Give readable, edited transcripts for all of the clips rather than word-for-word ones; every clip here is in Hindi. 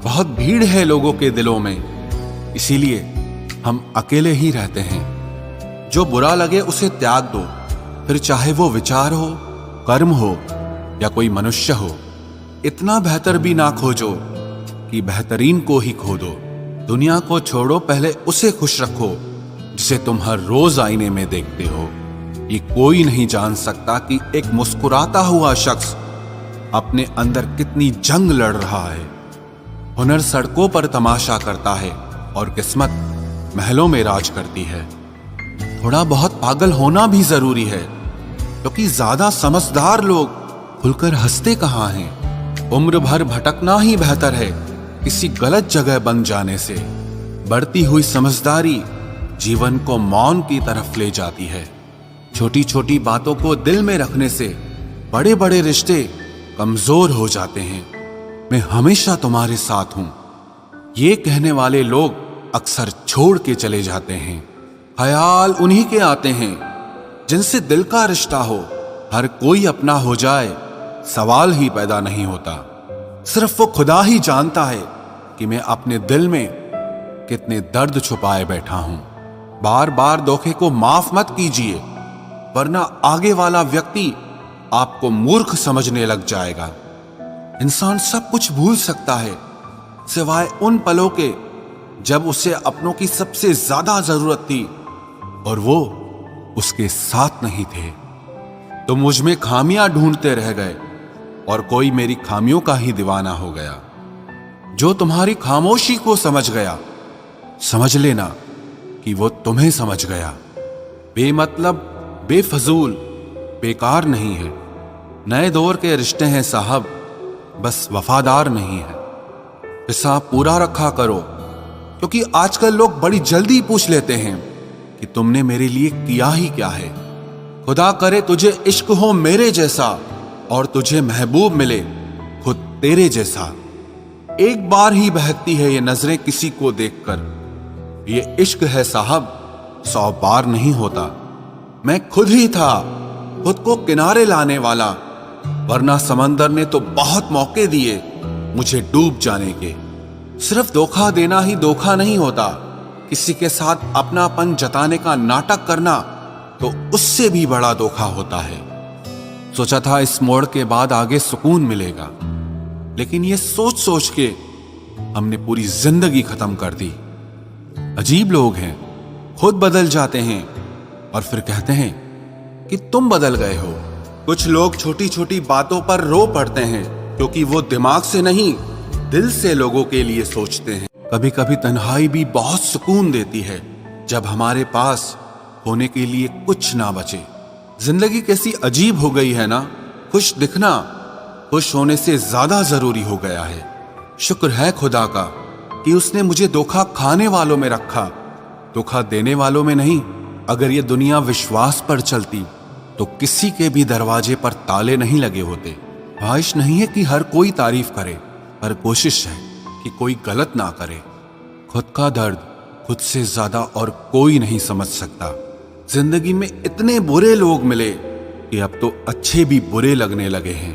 बहुत भीड़ है लोगों के दिलों में, इसीलिए हम अकेले ही रहते हैं। जो बुरा लगे उसे त्याग दो, फिर चाहे वो विचार हो, कर्म हो या कोई मनुष्य हो। इतना बेहतर भी ना खोजो कि बेहतरीन को ही खो दो। दुनिया को छोड़ो, पहले उसे खुश रखो जिसे तुम हर रोज आईने में देखते हो। ये कोई नहीं जान सकता कि एक मुस्कुराता हुआ शख्स अपने अंदर कितनी जंग लड़ रहा है। हुनर सड़कों पर तमाशा करता है और किस्मत महलों में राज करती है। थोड़ा बहुत पागल होना भी जरूरी है, क्योंकि ज्यादा समझदार लोग खुलकर हंसते कहाँ हैं। उम्र भर भटकना ही बेहतर है किसी गलत जगह बन जाने से। बढ़ती हुई समझदारी जीवन को मौन की तरफ ले जाती है। छोटी छोटी बातों को दिल में रखने से बड़े बड़े रिश्ते कमजोर हो जाते हैं। मैं हमेशा तुम्हारे साथ हूं, ये कहने वाले लोग अक्सर छोड़ के चले जाते हैं। ख्याल उन्हीं के आते हैं जिनसे दिल का रिश्ता हो। हर कोई अपना हो जाए, सवाल ही पैदा नहीं होता। सिर्फ वो खुदा ही जानता है कि मैं अपने दिल में कितने दर्द छुपाए बैठा हूं। बार बार धोखे को माफ मत कीजिए, वरना आगे वाला व्यक्ति आपको मूर्ख समझने लग जाएगा। इंसान सब कुछ भूल सकता है सिवाय उन पलों के जब उसे अपनों की सबसे ज्यादा जरूरत थी और वो उसके साथ नहीं थे। तो मुझ में खामियां ढूंढते रह गए और कोई मेरी खामियों का ही दीवाना हो गया। जो तुम्हारी खामोशी को समझ गया, समझ लेना कि वो तुम्हें समझ गया। बेमतलब, बेफजूल, बेकार नहीं है। नए दौर के रिश्ते हैं साहब, बस वफादार नहीं है। हिसाब पूरा रखा करो, क्योंकि आजकल लोग बड़ी जल्दी पूछ लेते हैं कि तुमने मेरे लिए किया ही क्या है। खुदा करे तुझे इश्क हो मेरे जैसा और तुझे महबूब मिले खुद तेरे जैसा। एक बार ही बहकती है ये नजरें किसी को देखकर। ये इश्क है साहब, 100 बार नहीं होता। मैं खुद ही था खुद को किनारे लाने वाला, वरना समंदर ने तो बहुत मौके दिए मुझे डूब जाने के। सिर्फ धोखा देना ही धोखा नहीं होता, किसी के साथ अपनापन जताने का नाटक करना तो उससे भी बड़ा धोखा होता है। सोचा था इस मोड़ के बाद आगे सुकून मिलेगा, लेकिन ये सोच सोच के हमने पूरी जिंदगी खत्म कर दी। अजीब लोग हैं, खुद बदल जाते हैं और फिर कहते हैं कि तुम बदल गए हो। कुछ लोग छोटी छोटी बातों पर रो पड़ते हैं, क्योंकि वो दिमाग से नहीं दिल से लोगों के लिए सोचते हैं। कभी कभी तन्हाई भी बहुत सुकून देती है, जब हमारे पास होने के लिए कुछ ना बचे। जिंदगी कैसी अजीब हो गई है ना। खुश दिखना खुश होने से ज्यादा जरूरी हो गया है। शुक्र है खुदा का कि उसने मुझे धोखा खाने वालों में रखा, धोखा देने वालों में नहीं। अगर ये दुनिया विश्वास पर चलती तो किसी के भी दरवाजे पर ताले नहीं लगे होते। ख्वाहिश नहीं है कि हर कोई तारीफ करे, पर कोशिश है कि कोई गलत ना करे। खुद का दर्द खुद से ज्यादा और कोई नहीं समझ सकता। जिंदगी में इतने बुरे लोग मिले कि अब तो अच्छे भी बुरे लगने लगे हैं।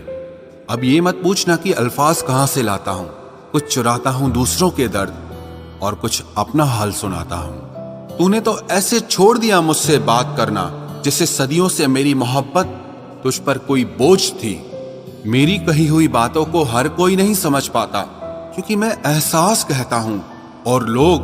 अब ये मत पूछना कि अल्फाज कहां से लाता हूं। कुछ चुराता हूं दूसरों के दर्द और कुछ अपना हाल सुनाता हूं। तूने तो ऐसे छोड़ दिया मुझसे बात करना जिससे सदियों से मेरी मोहब्बत तुझ पर कोई बोझ थी। मेरी कही हुई बातों को हर कोई नहीं समझ पाता, क्योंकि मैं एहसास कहता हूं और लोग